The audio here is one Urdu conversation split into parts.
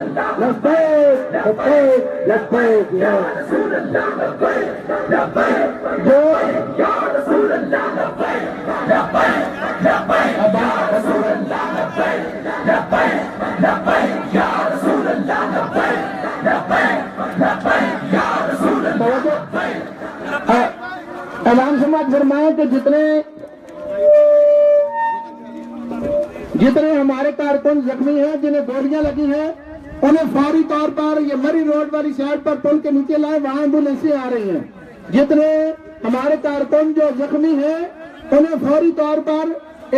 لبیک لبیک لبیک یا رسول اللہ لبیک لبیک یا رسول اللہ لبیک لبیک لبیک یا رسول اللہ لبیک لبیک لبیک یا رسول اللہ لبیک لبیک لبیک یا رسول اللہ لبیک. اعلان سماعت فرمائیں کہ جتنے ہمارے کارکن زخمی ہیں جنہیں گولیاں لگی ہیں انہیں فوری طور پر یہ مری روڈ والی سائڈ پر پل کے نیچے لائے, وہاں ایمبولینسیں آ رہی ہیں. جتنے ہمارے کارکن جو زخمی ہیں انہیں فوری طور پر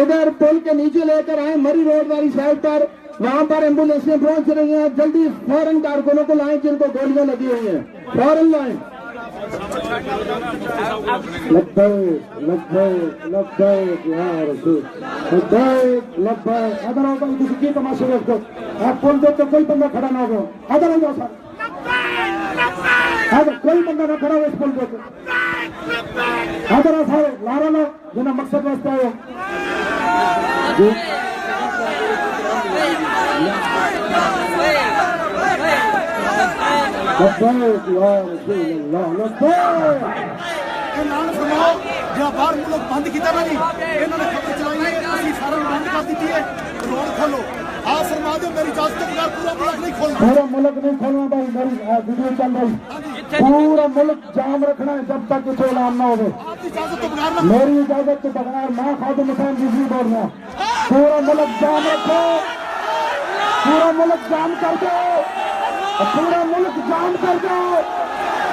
ادھر پل کے نیچے لے کر آئیں, مری روڈ والی سائڈ پر, وہاں پر ایمبولینسیں پہنچ رہی ہیں. جلدی فوراً کارکنوں کو لائیں جن کو گولیاں لگی ہوئی ہیں, فوراً لائیں. لبیک لبیک لبیک یا رسول لبیک لبیک. ادھر آؤ بھائی, کسی کی تماشے دیکھو, آپ پل دیکھ کے کوئی بندہ کھڑا نہ ہو. ادھر آ جاؤ سر, ادھر کوئی بندہ نہ کھڑا ہو اس پل دیکھ کے. ادھر آ سارے لارا لو جنہیں مقصد واسطے آئے. لبیک یا رسول اللہ لبیک. اعلان فرماؤ جو باہر ملک بند کیتا نا جی, انہوں نے خبر چلائی ہے اسی سارا بند کر دیتی ہے, روڈ کھولو. آپ فرما دو میری اجازت کے بغیر پورا ملک نہیں کھولنا. پورا ملک نہیں کھولنا بھائی, میری ویڈیو چل رہی. پورا ملک جام رکھنا ہے جب تک کچھ اعلان نہ ہو. آپ کی اجازت کے بغیر میری اجازت کے بغیر میں خادم حسین بجلی بول رہا ہوں. پورا ملک جام رکھو, پورا ملک جام کر دو, پورا ملک جام کر دو,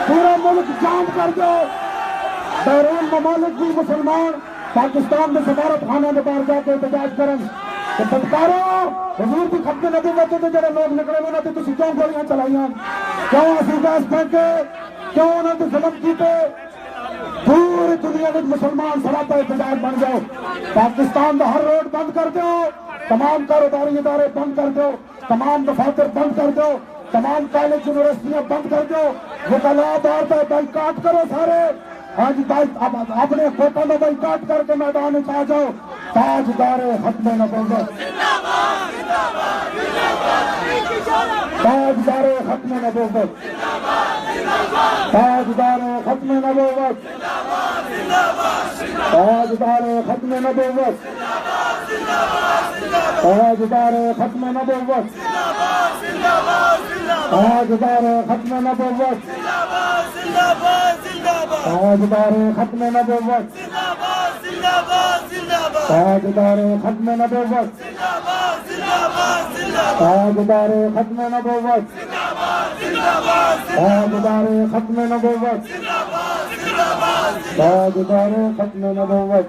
پورا ملک جام کر دو. بیرون ممالک بھی مسلمان پاکستان میں سفارت خانے میں باہر جا کے احتجاج کریں کہ بدکارو حضور کی ختم نبوت تو جڑے لوگ نکلے ہوئے تے تسی کیوں گولیاں چلائیاں, کیوں اسی گیس پھینکے, کیوں انہوں نے ظلم کیتے. پوری دنیا میں مسلمان سراپا احتجاج بن جاؤ. پاکستان کا ہر روڈ بند کر دو, تمام کاروباری ادارے بند کر دو, تمام دفاتر بند کر دو, تمام کالج یونیورسٹیاں بند کر دو. وکلاء دار پہ بائیکاٹ کرو سارے. آج اپنے کوٹوں میں بائیکاٹ کر کے میدان میں آ جاؤ. تاجدار ختم نبوت, تاجدار ختم نبوت, تاجدار ختم نبوت, تاجدار ختم نبوت, تاجدار ختم نبوت, تاجدار ختم نبوت, تاجدار ختم نبوت, تاجدار ختم نبوت, تاجدار ختم نبوت, تاجدار ختم نبوت, تاجدار ختم نبوت,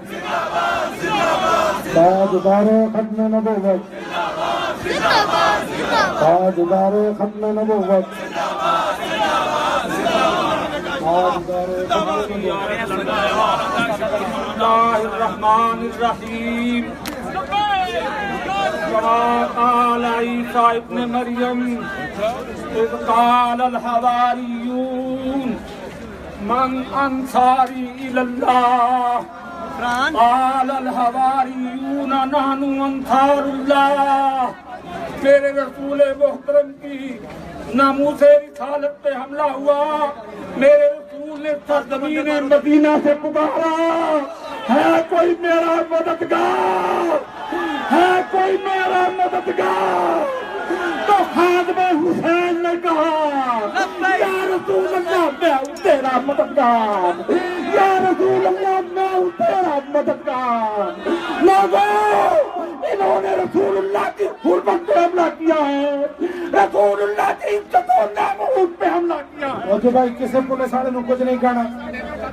تاجدار ختم نبوت, تاجدار ختم نبوت. بسم اللہ الرحمن الرحیم. قال عیسیٰ ابن مریم اذ قال الحواریون من انصاری الی اللہ قال الحواریون نحن انصار اللہ. میرے رسول محترم کی ناموس رسالت پہ حملہ ہوا. میرے رسول نے سرزمین مدینہ سے پکارا, ہے کوئی میرا مددگار, ہے کوئی میرا مددگار. تو خادم حسین نے کہا یا رسول اللہ میں ہوں تیرا مددگار, یا رسول اللہ میں ہوں تیرا مددگار. لوگوں انہوں نے رسول اللہ کی حرمت پہ حملہ کیا ہے, رسول اللہ کی عزت و ناموس پہ حملہ کیا ہے. اوکے بھائی, کسی پولیس والے نو کچھ نہیں کہنا,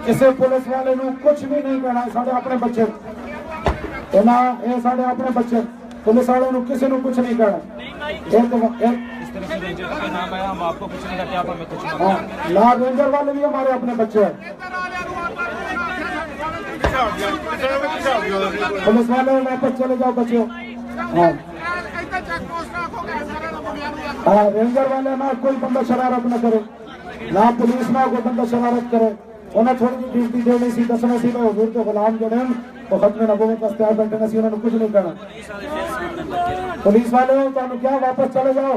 کسی پولیس والے نو کچھ بھی نہیں کہنا. سارے اپنے بچے یہ سارے اپنے بچے, پولیس والے نو کسی نو کچھ نہیں کہنا. لا رینجر والے بھی ہمارے اپنے بچے ہیں. پولیس والے واپس چلے جاؤ بچوں. ہاں رینجر والے نہ کوئی بندہ شرارت نہ کرے, نہ پولیس نہ کوئی بندہ شرارت کرے. انہیں تھوڑی جی ڈیوٹی دینی سی, دسنا سی کہ حضور کے غلام جڑے ہیں وہ ختم نبوت واسطے آ بیٹھے سی, انہوں نے کچھ نہیں کرنا. پولیس والے ہو تو کیا واپس چلے جاؤ.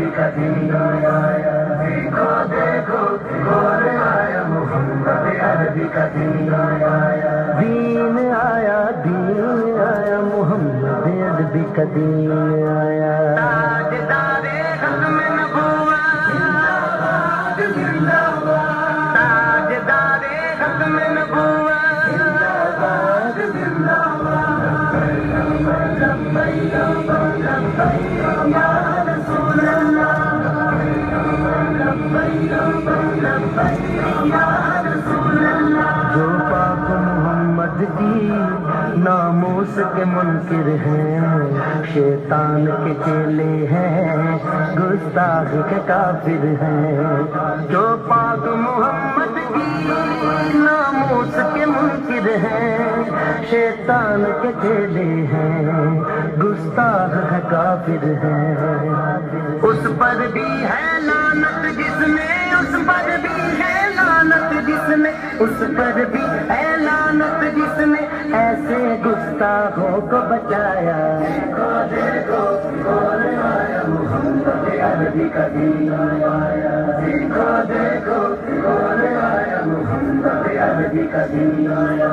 عربی کا دین آیا، دیکھو دیکھو کون آیا، محمد عربی کا دین آیا، دین آیا، دین آیا، محمد عربی کا دین آیا، تاجدار ختم نبوت، زندہ باد، تاجدار ختم نبوت، زندہ باد، زندہ باد، لبیک لبیک یا رسول اللہ، لبیک لبیک یا رسول اللہ، جو پاک محمد کی ناموس کے منکر ہیں، شیطان کے چیلے ہیں، گستاخ کے کافر ہیں، جو پاک محمد کی ناموس کے منکر ہیں، شیطان کے چیلے ہیں، گستاخ کے کافر ہیں، اس پر بھی ہے لعنت جس نے، اس پر بھی ہے لعنت جس نے، اس پر بھی ہے لعنت جس نے ایسے گستاخوں کو بچایا، دیکھو دیکھو کون آیا، محمد عربی کا دین آیا، دیکھو دیکھو کون آیا، محمد عربی کا دین آیا،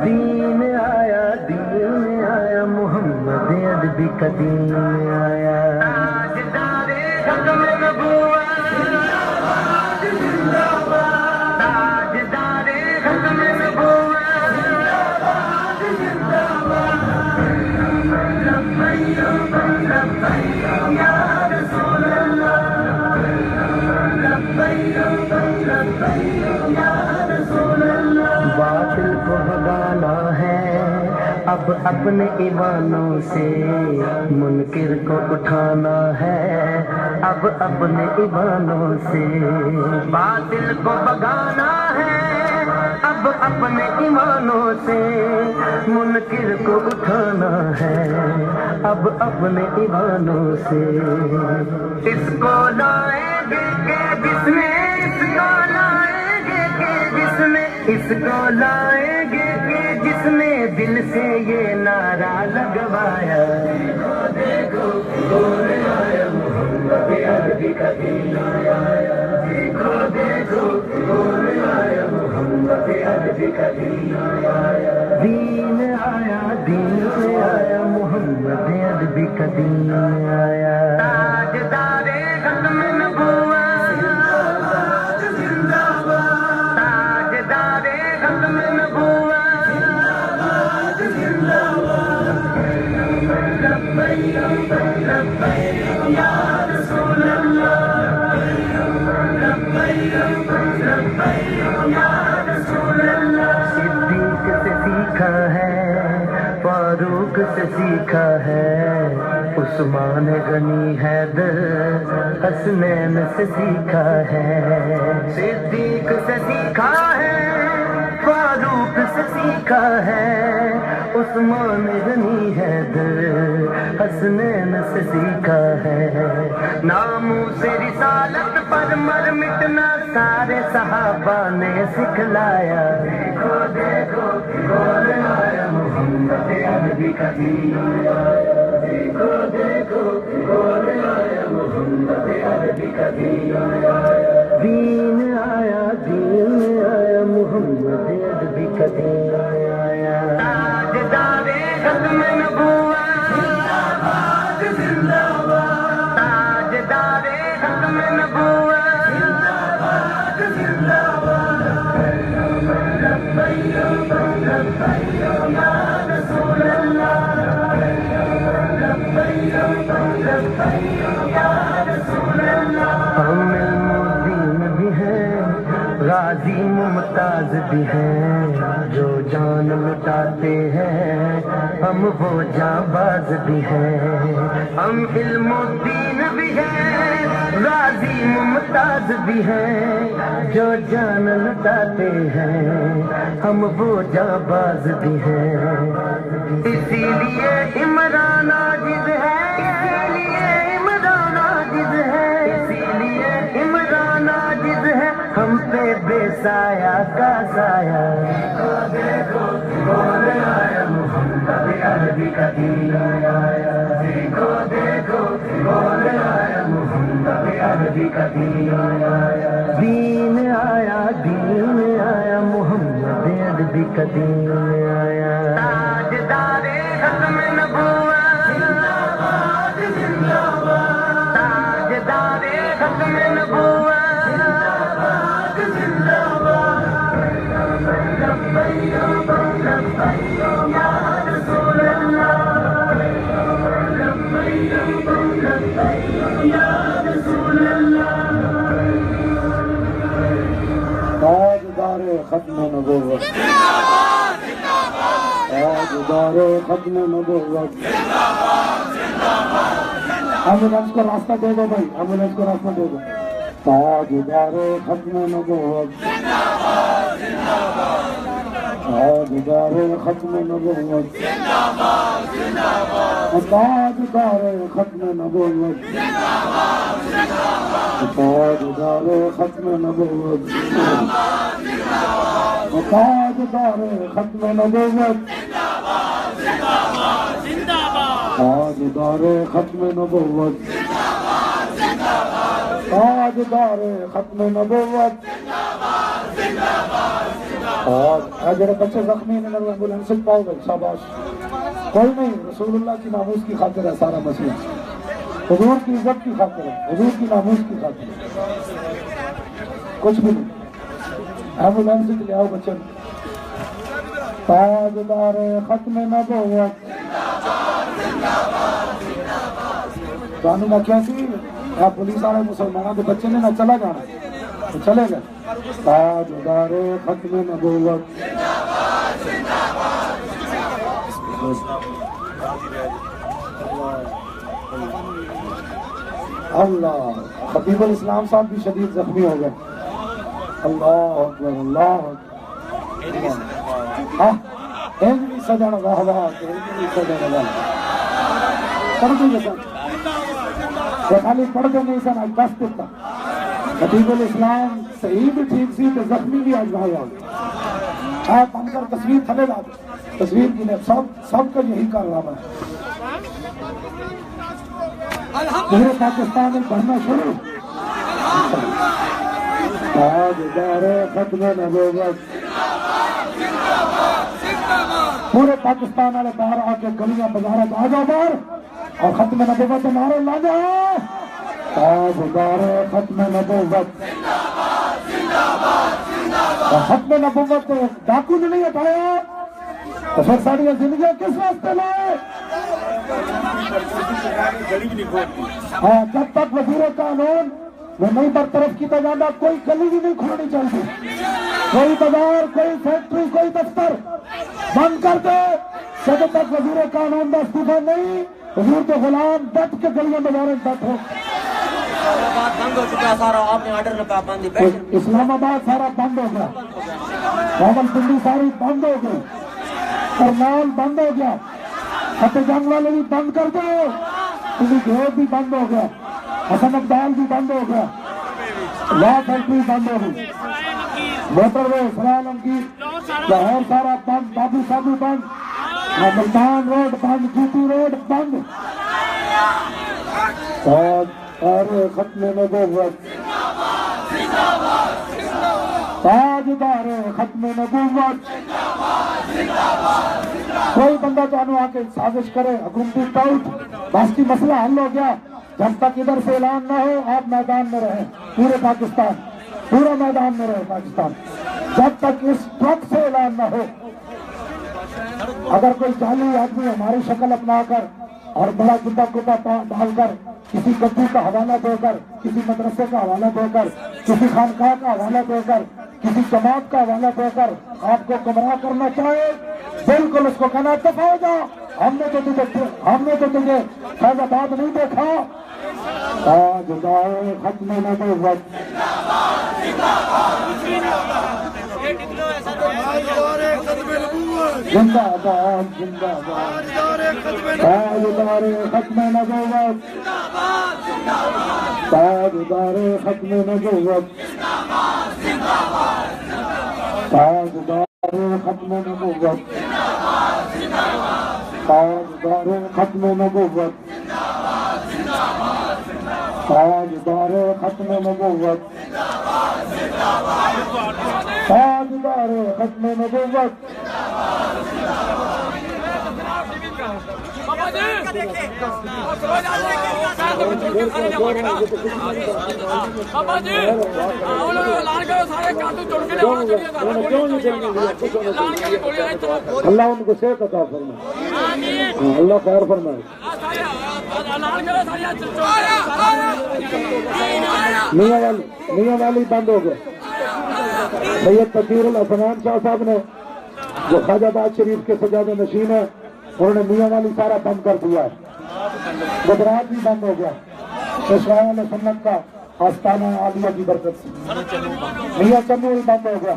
دین آیا، دین آیا، محمد عربی کا دین آیا، تاجدار ختم نبوت، زندہ باد، زندہ باد، تاجدار ختم نبوت، زندہ باد، زندہ باد، لبیک لبیک یا رسول اللہ، لبیک لبیک یا رسول اللہ، باطل کو بھگانا ہے اب اپنے ایمانوں سے، منکر کو اٹھانا ہے اب اپنے ایمانوں سے، باطل کو بھگانا ہے اب اپنے ایمانوں سے، منکر کو اٹھانا ہے اب اپنے ایمانوں سے، اس کو لائیں گے کہ جس نے، اس کو لائیں گے کہ جس نے، اس کو لائیں گے کہ جس نے دل سے یہ نعرہ لگوایا، دیکھو دیکھو کون آیا، محمد عربی کا دین آیا، دیکھو دیکھو کون آیا، محمد عربی کا دین آیا، دین آیا، دین آیا، محمد عربی کا دین آیا، تاجدار ختم نبوت، زندہ باد، زندہ باد، تاجدار ختم نبوت، زندہ باد، زندہ باد، لبیک لبیک یا رسول اللہ، لبیک لبیک یا رسول اللہ، صدیق سے سیکھا ہے، فاروق سے سیکھا ہے، عثمان غنی حیدر حسنین سے سیکھا ہے، صدیق سے سیکھا ہے، فاروق سے سیکھا ہے، عثمان غنی حیدر حسنین سے سیکھا ہے، ناموس رسالت پر مر مٹنا سارے صحابہ نے سکھلایا، دیکھو دیکھو کون آیا، محمد عربی کا دین آیا، دیکھو دیکھو کون آیا، محمد عربی کا دین آیا، دین آیا، دین آیا، محمد عربی کا دین آیا، تاجدار ختم نبوت، زندہ باد، زندہ باد، تاجدار ختم نبوت، زندہ باد، زندہ باد، لبیک لبیک یا رسول اللہ، لبیک لبیک یا رسول اللہ، ہم علم بھی ہیں، غازی ممتاز بھی ہیں، جو جان لٹاتے ہیں ہم وہ جانباز بھی ہیں، ہم علم الدین بھی ہیں، غازی ممتاز بھی ہیں، جو جان لٹاتے ہیں ہم وہ جانباز بھی ہیں، اسی لیے عمران عاجز ہے، اسی لیے عمران عاجز ہے، اسی لیے عمران عاجز ہے، ہم پہ بے سایہ کا سایہ، دیکھو دیکھو کون آیا، محمد عربی کا دین آیا، دیکھو دیکھو کون آیا، محمد نبی کا دین آیا دین آیا محمد عربی کا دین آیا تاجدار ختم نبوت تاجدار ختم نبوت تاجدار ختم نبوت تاجدار ختم نبوت ایمبولینس کو راستہ دے دو بھائی ایمبولینس کو راستہ دے دو تاجدار ختم نبوت تاجدار ختم نبوت تاجدار ختم نبوت تاجدار ختم نبوت تاجدار ختم نبوت تاجدار ختم نبوت تاجدار ختم نبوت جڑے بچے زخمی ہیں ایمبولینس سے پاؤ گئے شاباش کوئی نہیں رسول اللہ کی ناموس کی خاطر ہے سارا مسئلہ حضور کی عزت کی خاطر ہے حضور کی ناموس کی خاطر ہے کچھ بھی نہیں ایمبولینس سے لے آؤ بچے تاجدار ختم نبوت جانو میں کیا سی آپ پولیس والے مسلمانوں کے بچے نے نہ چلا جانا تو چلے گئے تاجدار ختم نبوت اللہ خطیب الاسلام صاحب بھی شدید زخمی ہو گئے اللہ اکبر اللہ اکبر سجن واہ واہ سجن واہ پڑھ دیں سن خالی پڑھ دیں نہیں سن آج دس دیتا خطیب الاسلام صحیح بھی ٹھیک سی تو زخمی بھی آج بھائی آگے آپ ہم کر تصویر تھلے لا تصویر کی نے سب کا یہی کارنامہ ہے پورے پاکستان میں پڑھنا شروع تاجدار ختم نبوت پورے پاکستان والے باہر آ کے گلیاں بازارات آ جاؤ باہر اور ختم نبوت نعرے لا جاؤ تاجدار ختم نبوت ختم نبوت ڈاکو نے نہیں ہٹایا تو پھر ساری زندگیاں کس واسطے لائے ہاں جب تک وزیر قانون وہ نہیں برطرف کیا جانا کوئی گلی بھی نہیں کھولنی چاہیے کوئی بازار کوئی فیکٹری کوئی دفتر بند کر دے جب تک وزیر قانون کا استعفیٰ نہیں حضور کے غلام ڈٹ کے گلیاں بازاریں ڈٹ ہو بند ہو چکا سارا آپ نے آرڈر لگا بند اسلام آباد سارا بند ہو گیا راول پنڈی ساری بند ہو گئی کرنال بند ہو گیا فتح جنگ والے بھی بند کر دو پولیس گھیڑ بھی بند ہو گیا حسن ابدال بھی بند ہو گیا لا فیکٹری بند ہو گئی موٹر وے سرالم کی لاہور سارا بند بابو صاحب بند ملتان روڈ بند جوتی روڈ بند اور ختم نبوت تاجدار ختم نبوت کوئی بندہ چاہوں آ کے سازش کرے حکومتی ٹاؤٹ باستی مسئلہ حل ہو گیا جب تک ادھر سے اعلان نہ ہو آپ میدان میں رہیں پورے پاکستان پورا میدان میں رہے پاکستان جب تک اس ٹرک سے اعلان نہ ہو اگر کوئی جعلی آدمی ہماری شکل اپنا کر اور بڑا جدا کتا ڈال کر کسی گدی کا حوالہ دے کر کسی مدرسے کا حوالہ دے کر کسی خانقاہ کا حوالہ دے کر کسی جماعت کا حوالہ دے کر آپ کو گمراہ کرنا چاہے بالکل اس کو کہنا دفع ہو جاؤ ہم نے تو تجھے فیض آباد نہیں دیکھا تاجدار ختم نبوت زندہ آباد زندہ آباد تاجدار ختم نبوت تاجدار ختم نبوت تاجدار ختم نبوت تاجدار ختم نبوت تاجدار ختم ختم نبوت تاجدار ختم نبوت بابا جی اعلان کرو سارے کاٹو چڑ کے اللہ ان کو صحت عطا فرمائے اللہ خیر فرمائے میاں والی بند ہو گئے سید تقیر الحسنان شاہ صاحب نے جو خواجہ آباد شریف کے سجادہ نشین ہے انہوں نے میاں والی سارا بند کر دیا ہے گجرات بھی بند ہو گیا پیشوا علیہ سنت کا آستانہ عالیہ کی برکت سے میاں چنو بھی بند ہو گیا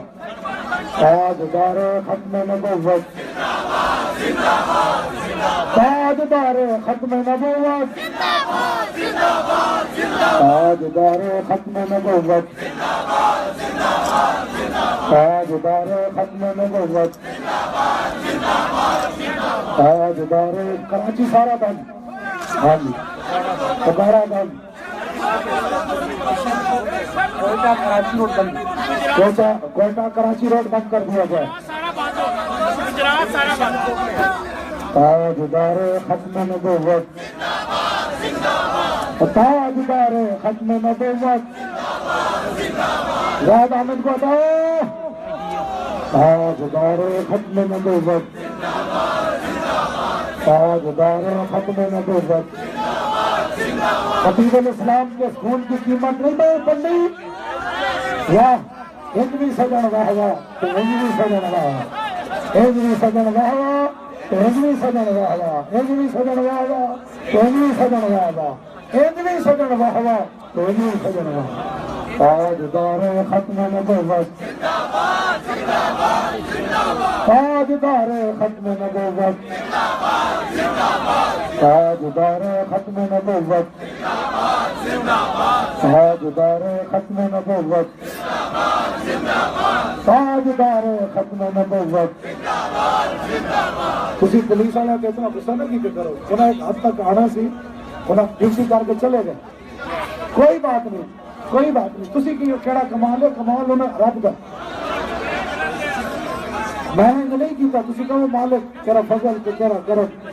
تاجدار ختم نبوت تاجدار ختم نبوت تاجدار ختم نبوت تاجدار ختم نبوت تاجدار کراچی سارا بند ہاں جی سارا بند کوئٹہ کراچی روڈ بند کوئٹہ کراچی روڈ بند کر دیا گیا تاجدار ختم نبوت تاجدار ختم نبوت یاد احمد کو بتاؤ تاجدار ختم نبوت تاجدار ختم نبوت خطیب الاسلام کے خون کی قیمت نہیں بڑھنی یا ہندوی سجن واہ واہ تو ہندوی سجن واہ واہ ہندوی سجن واہ واہ تو ہندوی سجن واہ واہ ہندوی سجن واہ واہ تو ہندوی سجن واہ واہ ہندوی سجن واہ واہ تو ہندوی سجن واہ تاجدار ختم نبوت تاجدار ختم نبوت تاجدار ختم نبوت تاجدار ختم نبوت تاجدار ختم نبوت تسی پولیس والے کے اتنا غصہ نہیں کرو انہیں ایک حد تک آنا سی انہیں ڈیوٹی کر کے چلے گئے کوئی بات نہیں کوئی بات نہیں تسی کی کیڑا کمال ہے کمال انہیں رب دا میں نے نہیں کیتا تسی کہو مالک تیرا فضل تو تیرا کرم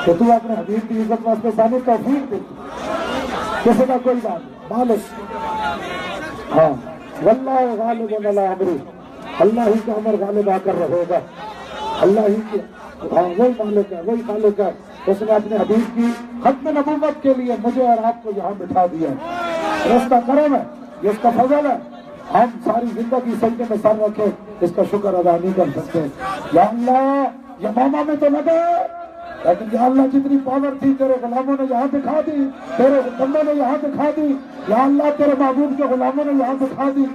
کہ تو اپنے حبیب کی عزت واسطے سانی توفیق دیتی کسی کا کوئی بات نہیں مالک ہاں واللہ غالب علی امری اللہ ہی کا امر غالب آ کر رہے گا اللہ ہی کے ہاں وہی مالک ہے وہی خالق ہے اس نے اپنے حبیب کی ختم نبوت کے لیے مجھے اور آپ کو یہاں بٹھا دیا ہے اس کا کرم ہے یہ اس کا فضل ہے ہم ساری زندگی سجدے میں سر رکھے اس کا شکر ادا نہیں کر سکتے یا اللہ یہ ماما میں تو لگا لیکن یا اللہ جتنی پاور تھی تیرے غلاموں نے یہاں دکھا دی تیرے بندوں نے یہاں دکھا دی یا اللہ تیرے محبوب کے غلاموں نے یہاں دکھا دی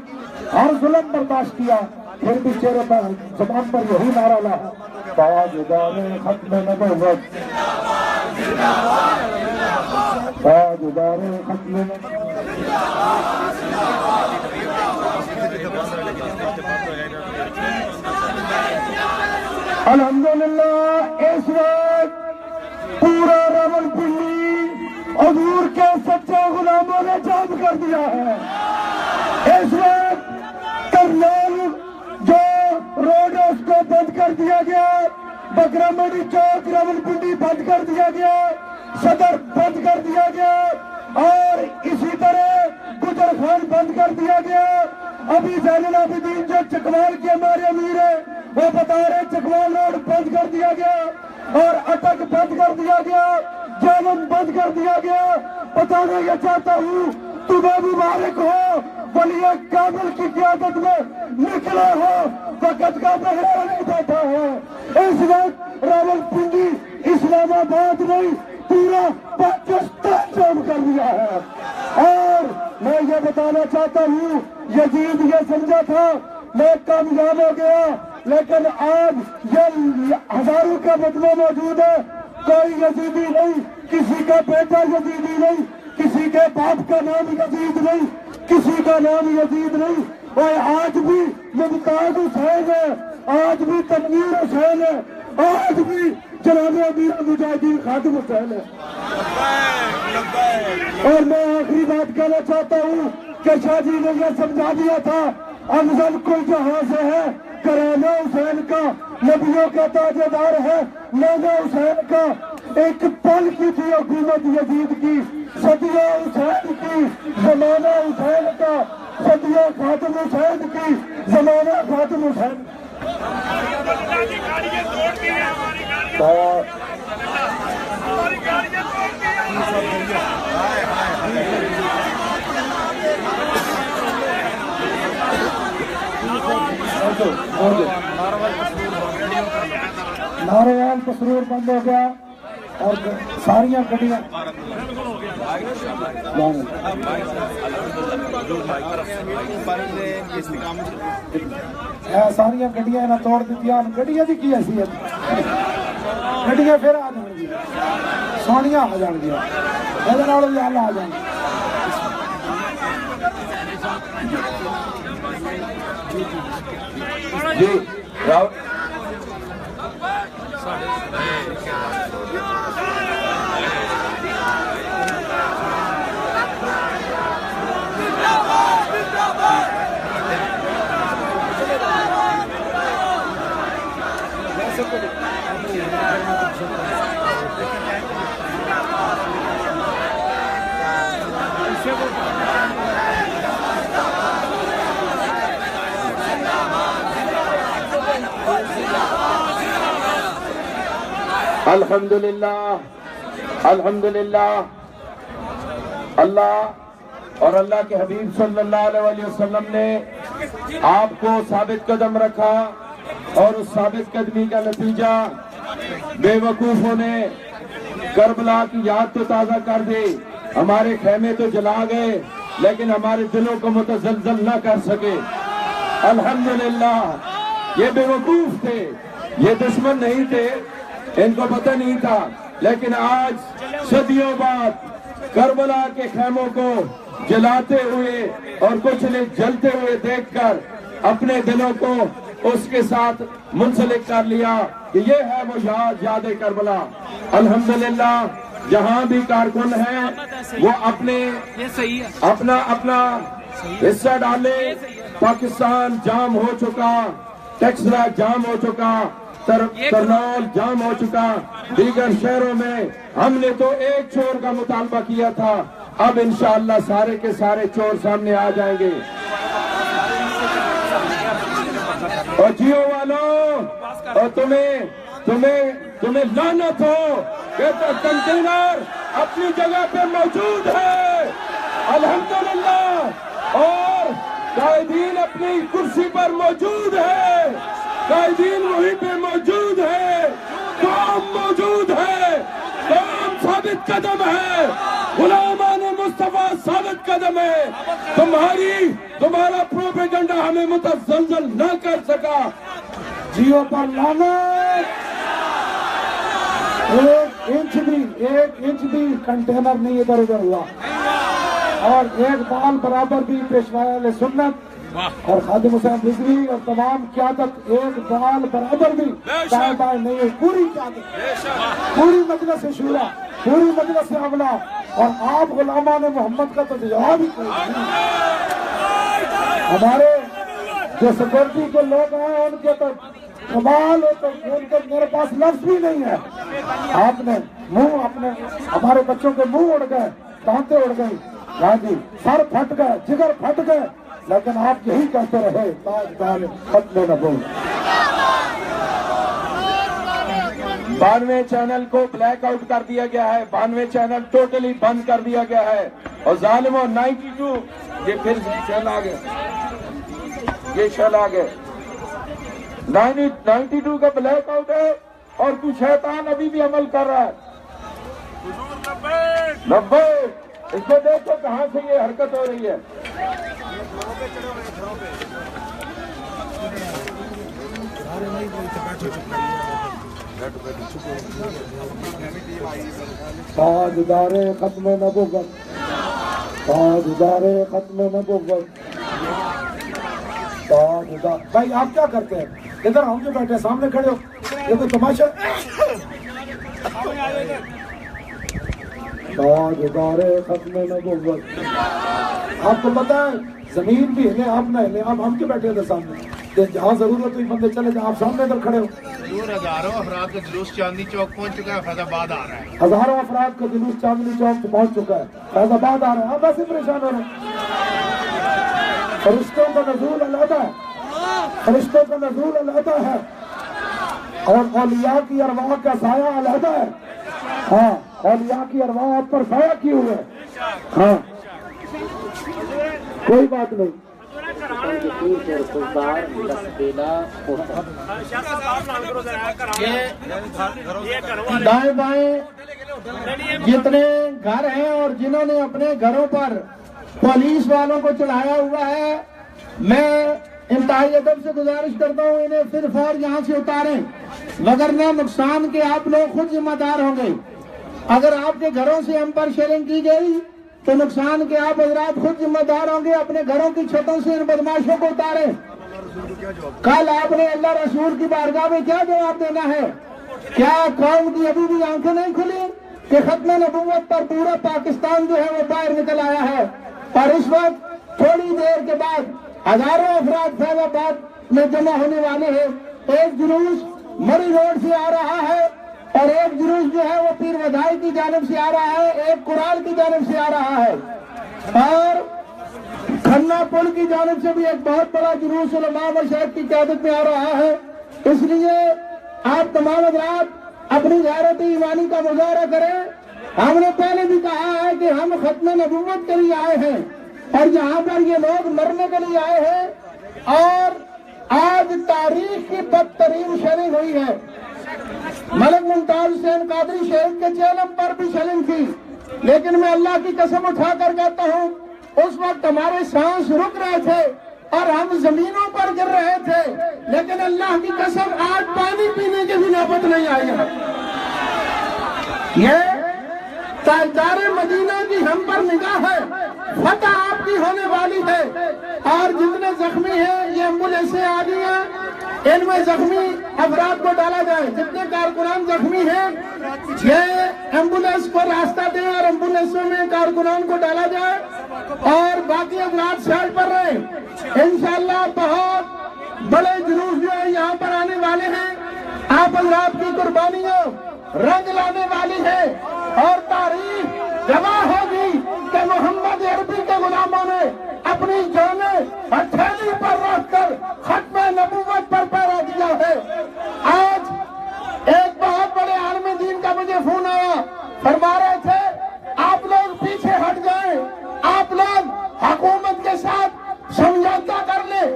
ہر ظلم برداشت کیا پھر بھی چہرے پر زبان پر یہی نعرہ لایا تاجدار ختم نبوت تاجدار ختم نبوت الحمدللہ اس وقت پورا راولپنڈی حضور کے سچے غلاموں نے جام کر دیا ہے اس وقت کرنال جو روڈ ہے اس کو بند کر دیا گیا بکرا منڈی چوک راولپنڈی بند کر دیا گیا صدر بند کر دیا گیا اور اسی طرح گجر خان بند کر دیا گیا ابھی زین العابدین جو چکوال کے ہمارے امیر ہیں وہ بتا رہے چکوال روڈ بند کر دیا گیا اور اٹک بند کر دیا گیا جالم بند کر دیا گیا بتانا یہ چاہتا ہوں تمہیں مبارک ہو ولی کامل کی قیادت میں نکلے ہو وقت کا پہرا نہیں بیٹھا ہے اس وقت راولپنڈی اسلام آباد نہیں پورا پاکستان جام کر دیا ہے اور میں یہ بتانا چاہتا ہوں یزید یہ سمجھا تھا میں کامیاب ہو گیا لیکن آج یہ ہزاروں کا مجمع موجود ہے کوئی یزیدی نہیں کسی کا بیٹا یزیدی نہیں کسی کے باپ کا نام یزید نہیں کسی کا نام یزید نہیں اور آج بھی ممتاز حسین ہے آج بھی تنویر حسین ہے آج بھی جناب امیر المجاہدین خادم حسین ہے اور میں آخری بات کہنا چاہتا ہوں کہ شاہ جی نے یہ سمجھا دیا تھا افضل کوئی جہاں سے ہے کرانہ حسین کا، نبیوں کا تاجدار ہے نانا حسین کا۔ ایک پل کی تھی حکومت یزید کی، صدیہ حسین کی زمانہ حسین کا، صدیہ خاتم حسین کی زمانہ خاتم حسین۔ نارائن پسرور بند ہو گیا اور ساریاں گڈیاں ساریاں گڈیاں انہیں توڑ دیتی، گڈیاں دی کی حیثیت، گڈیاں پھر آ جان گیا، سونیاں آ جان گیا، یہ بھی آ جان گیا۔ جی راؤ الحمدللہ الحمدللہ، اللہ اور اللہ کے حبیب صلی اللہ علیہ وسلم نے آپ کو ثابت قدم رکھا، اور اس ثابت قدمی کا نتیجہ بے وقوفوں نے کربلا کی یاد تو تازہ کر دی، ہمارے خیمے تو جلا گئے لیکن ہمارے دلوں کو متزلزل نہ کر سکے۔ الحمدللہ، یہ بے وقوف تھے، یہ دشمن نہیں تھے، ان کو پتہ نہیں تھا، لیکن آج صدیوں بعد کربلا کے خیموں کو جلاتے ہوئے اور کچھ نے جلتے ہوئے دیکھ کر اپنے دلوں کو اس کے ساتھ منسلک کر لیا کہ یہ ہے وہ یاد کربلا۔ الحمدللہ، جہاں بھی کارکن ہیں وہ اپنا حصہ ڈالے۔ پاکستان جام ہو چکا، ٹیکسلا جام ہو چکا، کرنول جام ہو چکا، دیگر شہروں میں ہم نے تو ایک چور کا مطالبہ کیا تھا، اب انشاءاللہ سارے کے سارے چور سامنے آ جائیں گے۔ اور جیو والوں، اور تمہیں لعنت ہو کہ کنٹینر اپنی جگہ پہ موجود ہے، الحمدللہ، اور قائدین اپنی کرسی پر موجود ہے، قائدین وہیں پہ موجود ہے، قوم موجود ہے، قوم ثابت قدم ہے، غلامان مصطفیٰ ثابت قدم ہے۔ تمہارا پروپیگنڈا ہمیں متزلزل نہ کر سکا۔ جیو پر لعنت، ایک انچ بھی کنٹینر نہیں ادھر ادھر ہوا، اور ایک بال برابر بھی پیشوا اہل سنت اور خادم حسین رضوی اور تمام قیادت ایک بال برابر بھی دائیں بائیں نہیں ہے، پوری قیادت، پوری مجلس شورا، پوری مجلس عملہ، اور آپ غلامان محمد کا تو جواب ہی کوئی نہیں۔ ہمارے جو سیکورٹی کے لوگ ہیں ان کے تو کمال ہے، تو ان کے میرے پاس لفظ بھی نہیں ہے۔ آپ نے ہمارے بچوں کے منہ اڑ گئے، دانتیں اڑ گئی، ہاں جی، سر پھٹ گئے، جگر پھٹ گئے، لیکن آپ یہی کہتے رہے تاجدار ختم نبوت۔ 92 چینل کو بلیک آؤٹ کر دیا گیا ہے، 92 چینل ٹوٹلی بند کر دیا گیا ہے، اور ظالموں 92 یہ پھر شل آ گئے، یہ شل آ گئے، 92 کا بلیک آؤٹ ہے، اور تو شیطان ابھی بھی عمل کر رہا ہے۔ 90 اس کو دیکھو کہاں سے یہ حرکت ہو رہی ہے۔ تاجدار ختم نبوت، تاجدار ختم نبوت، تاجدار۔ بھائی آپ کیا کرتے ہیں؟ ادھر ہم جو بیٹھے سامنے کھڑے ہو، یہ تو تماشا۔ تاجدار ختم نبوت، آپ کو پتا ہے زمین بھی ہلے آپ نہ ہلے، آپ ہم کے بیٹھے تھے سامنے، جہاں ضرورت ہوئی بندے چلے جائیں، آپ سامنے ادھر کھڑے ہو۔ ہزاروں افراد کا جلوس چاندنی چوک پہنچ چکا ہے، فیض آباد آ رہا ہے۔ ہزاروں افراد کا جلوس چاندنی چوک پہنچ چکا ہے، فیض آباد آ رہے ہیں، آپ ایسے پریشان ہو رہے ہیں۔ فرشتوں کا نزول علیحدہ ہے، فرشتوں کا نزول علیحدہ ہے، اور اولیاء کی ارواح کا سایہ علیحدہ ہے۔ ہاں، اولیاء کی ارواح آپ پر سایہ کیے ہوئے ہے۔ ہاں کوئی بات نہیں۔ دائیں بائیں جتنے گھر ہیں اور جنہوں نے اپنے گھروں پر پولیس والوں کو چڑھایا ہوا ہے، میں انتہائی ادب سے گزارش کرتا ہوں انہیں پھر فور یہاں سے اتاریں، وگرنہ نقصان کے آپ لوگ خود ذمہ دار ہوں گے۔ اگر آپ کے گھروں سے ہم پر شیئرنگ کی گئی تو نقصان کے آپ حضرات خود ذمہ دار ہوں گے۔ اپنے گھروں کی چھتوں سے ان بدماشوں کو اتاریں۔ کل آپ نے اللہ رسول کی بارگاہ میں کیا جواب دینا ہے؟ کیا قوم کی ابھی بھی آنکھیں نہیں کھلی کہ ختم نبوت پر پورا پاکستان جو ہے وہ باہر نکل آیا ہے، اور اس وقت تھوڑی دیر کے بعد ہزاروں افراد فیض آباد میں جمع ہونے والے ہیں۔ ایک جلوس مری روڈ سے آ رہا ہے، اور ایک جلوس جو ہے وہ پیر ودائی کی جانب سے آ رہا ہے، ایک قرآن کی جانب سے آ رہا ہے، اور کھنا پل کی جانب سے بھی ایک بہت بڑا جلوس علماء مشائخ کی قیادت میں آ رہا ہے۔ اس لیے آپ تمام حضرات اپنی غیرت ایمانی کا مظاہرہ کریں۔ ہم نے پہلے بھی کہا ہے کہ ہم ختم نبوت کے لیے آئے ہیں، اور یہاں پر یہ لوگ مرنے کے لیے آئے ہیں، اور آج تاریخ کی بدترین شرح ہوئی ہے۔ ملک ممتاز حسین قادری شہید کے چہلم پر بھی شرح تھی، لیکن میں اللہ کی قسم اٹھا کر کہتا ہوں اس وقت ہمارے سانس رک رہے تھے اور ہم زمینوں پر گر رہے تھے، لیکن اللہ کی قسم آج پانی پینے کی بھی نوبت نہیں آئی ہے۔ یہ تاجدار مدینہ کی ہم پر نگاہ ہے، فتح آپ کی ہونے والی ہے۔ اور جتنے زخمی ہیں یہ ایمبولینسیں آ گئی ہیں، ان میں زخمی افراد کو ڈالا جائے۔ جتنے کارکنان زخمی ہیں یہ ایمبولینس کو راستہ دیں اور ایمبولینسوں میں کارکنان کو ڈالا جائے، اور باقی افراد سائڈ پر رہیں۔ انشاءاللہ بہت بڑے جلوس جو ہے یہاں پر آنے والے ہیں۔ آپ حضرات کی قربانیوں رنگ لانے والی ہے، اور تاریخ گواہ ہوگی کہ محمد عربی کے غلاموں نے اپنی جانیں ہتھیلی پر رکھ کر ختم نبوت پر پہرا دیا ہے۔ آج ایک بہت بڑے عالم دین کا مجھے فون آیا، فرما رہے تھے آپ لوگ پیچھے ہٹ جائیں، آپ لوگ حکومت کے ساتھ سمجھوتا کر لیں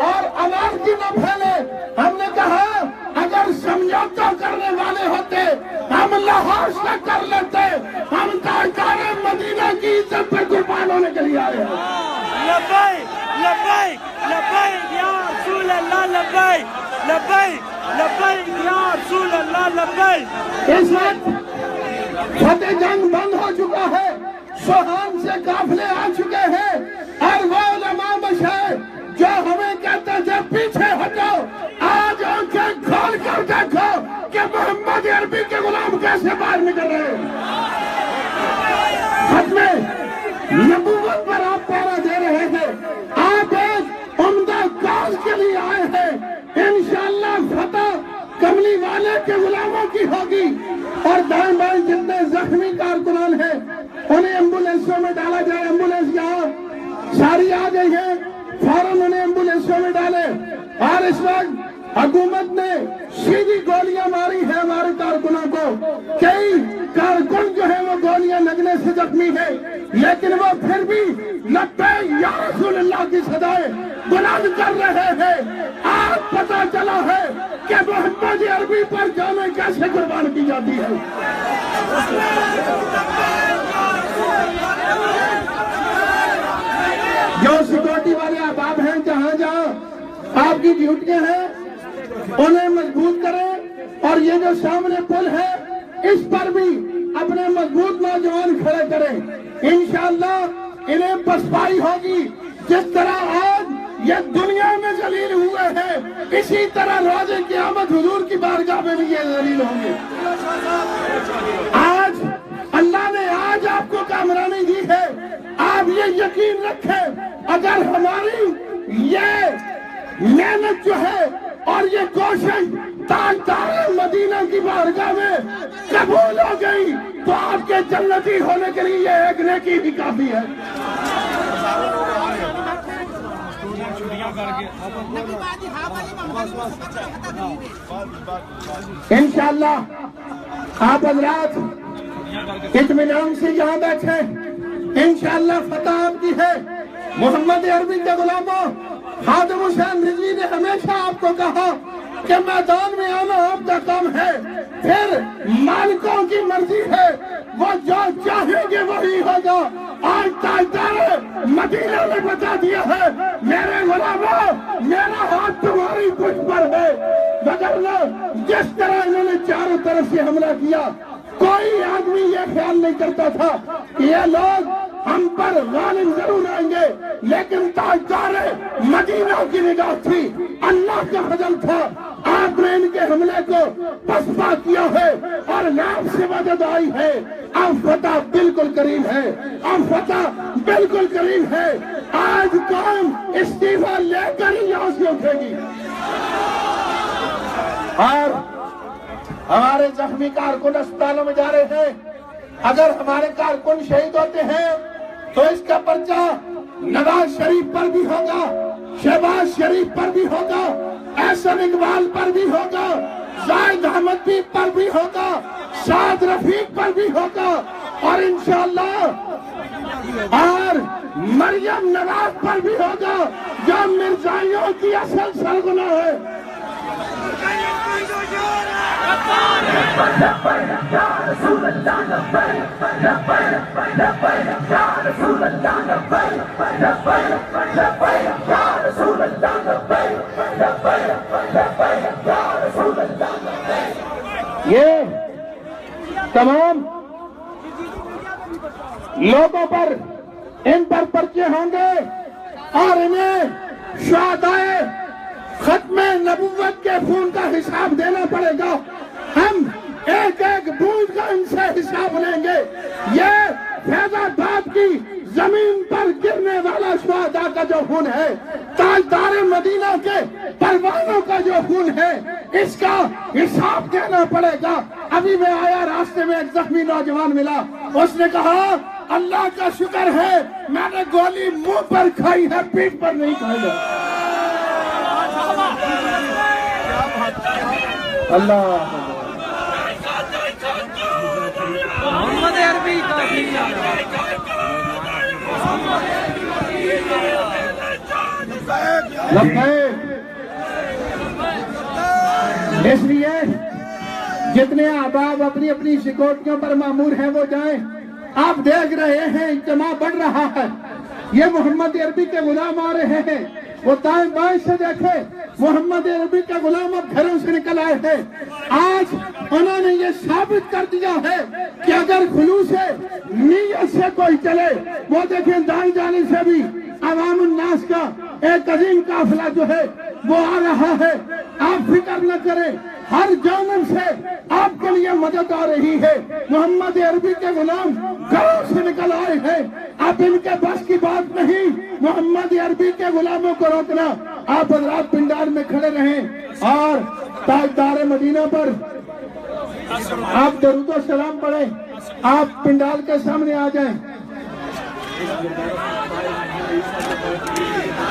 اور انارکی نہ پھیلے۔ ہم نے کہا اگر سمجھوتا کرنے والے ہوتے ہم لاہور سے کر لیتے، ہم تاجدار مدینہ کی عزت پہ قربان ہونے کے لیے آئے ہیں۔ لبیک لبیک لبیک یا رسول اللہ، لبیک لبیک لبیک یا رسول اللہ، لبیک۔ اس وقت فتح جنگ بند ہو چکا ہے، سوہان سے قافلے آ چکے ہیں، اور وہ علماء مشائخ جو ہمیں کہتے تھے پیچھے ہٹو، آج آنکھیں کھول کر دیکھو کہ محمد عربی کے غلام کیسے باہر نکل رہے ہیں۔ ختم نبوت پر آپ پہرا دے رہے ہیں، آپ ایک عمدہ کاز کے لیے آئے ہیں۔ انشاءاللہ فتح کملی والے کے غلاموں کی ہوگی، اور دائیں بائیں جتنے زخمی کارکنان ہیں انہیں ایمبولینسوں میں ڈالا جائے۔ ایمبولینس یہاں ساری آ گئی ہے، فوراً انہیں ایمبولینسوں میں ڈالے۔ اور اس وقت حکومت نے سیدھی گولیاں ماری ہیں ہمارے کارکنوں کو، کئی کارکن جو ہے وہ گولیاں لگنے سے زخمی ہے، لیکن وہ پھر بھی لبیک یا رسول اللہ کی صدائیں بلند کر رہے ہیں۔ آج پتہ چلا ہے کہ محمد عربی پر جانیں کیسے قربان کی جاتی ہے۔ جو سیکورٹی والے احباب ہیں جہاں جہاں آپ کی ڈیوٹیاں ہیں انہیں مضبوط کریں، اور یہ جو سامنے پل ہے اس پر بھی اپنے مضبوط نوجوان کھڑے کریں۔ انشاءاللہ انہیں پسپائی ہوگی، جس طرح آج یہ دنیا میں ذلیل ہوئے ہیں اسی طرح روز قیامت حضور کی بارگاہ میں بھی یہ ذلیل ہوں گے۔ آج اللہ نے آج آپ کو کامرانی دی ہے، آپ یہ یہ یقین رکھیں اگر ہماری یہ محنت جو ہے اور یہ کوشش تاجدار مدینہ کی بارگاہ میں قبول ہو گئی تو آپ کے جنتی ہونے کے لیے یہ ایک نیکی بھی کافی ہے۔ انشاءاللہ آپ حضرات اطمینان سے یہاں بیٹھے، انشاءاللہ فتح آپ کی ہے۔ محمد عربی کے غلاموں، خادم حسین رضوی نے ہمیشہ آپ کو کہا کہ میدان میں آنا آپ کا کام ہے، پھر مالکوں کی مرضی ہے، وہ جو چاہیں گے وہی ہوگا۔ آج تاجدار مدینہ نے بتا دیا ہے میرے غلاموں میرا ہاتھ تمہاری پشت پر ہے، وگرنہ جس طرح انہوں نے چاروں طرف سے حملہ کیا کوئی آدمی یہ خیال نہیں کرتا تھا کہ یہ لوگ ہم پر غالب ضرور آئیں گے، لیکن تاجدار مدینہ کی نگاہ تھی، اللہ کا فضل تھا، آپ نے ان کے حملے کو پسپا کیا ہے اور نام سے مدد آئی ہے۔ اب فتح بالکل قریب ہے، اب فتح بالکل قریب ہے۔ آج قوم استعفا لے کر ہی یہاں سے اٹھے گی، اور ہمارے زخمی کارکن اسپتالوں میں جا رہے ہیں۔ اگر ہمارے کارکن شہید ہوتے ہیں تو اس کا پرچہ نواز شریف پر بھی ہوگا، شہباز شریف پر بھی ہوگا، احسن اقبال پر بھی ہوگا، زاہد احمد پر بھی ہوگا، سعد رفیق پر بھی ہوگا، اور انشاءاللہ اور مریم نواز پر بھی ہوگا جو مرزائیوں کی اصل سرغنہ ہے۔ یہ تمام لوگوں پر ان پر پرچے ہوں گے اور انہیں شہدائے ختم نبوت کے خون کا حساب دینا پڑے گا۔ ہم ایک ایک بوجھ کا ان سے حساب لیں گے۔ یہ فیض آباد کی زمین پر گرنے والا شہداء کا جو خون ہے، تاجدار مدینہ کے پروانوں کا جو خون ہے، اس کا حساب دینا پڑے گا۔ ابھی میں آیا، راستے میں ایک زخمی نوجوان ملا، اس نے کہا اللہ کا شکر ہے میں نے گولی منہ پر کھائی ہے، پیٹ پر نہیں کھائی ہے۔ اللہ محمد عربی اس لیے جتنے احباب اپنی اپنی سیکورٹیوں پر مامور ہیں وہ جائیں۔ آپ دیکھ رہے ہیں اجتماع بڑھ رہا ہے، یہ محمد عربی کے غلام آ رہے ہیں، وہ دائیں بائیں سے دیکھے محمد عربی کے غلام اب گھروں سے نکل آئے ہیں۔ آج انہوں نے یہ ثابت کر دیا ہے کہ اگر خلوص نیت سے کوئی چلے، وہ دیکھیں دائیں جانے سے بھی عوام الناس کا ایک عظیم قافلہ جو ہے وہ آ رہا ہے۔ آپ فکر نہ کریں، ہر جانب سے آپ کے لیے مدد آ رہی ہے۔ محمد عربی کے غلام گھروں سے نکل آئے ہیں، اب ان کے بس کی بات نہیں محمد عربی کے غلاموں کو روکنا۔ آپ حضرات پنڈال میں کھڑے رہیں اور تاجدار مدینہ پر آپ درود و سلام پڑھیں۔ آپ پنڈال کے سامنے آ جائیں۔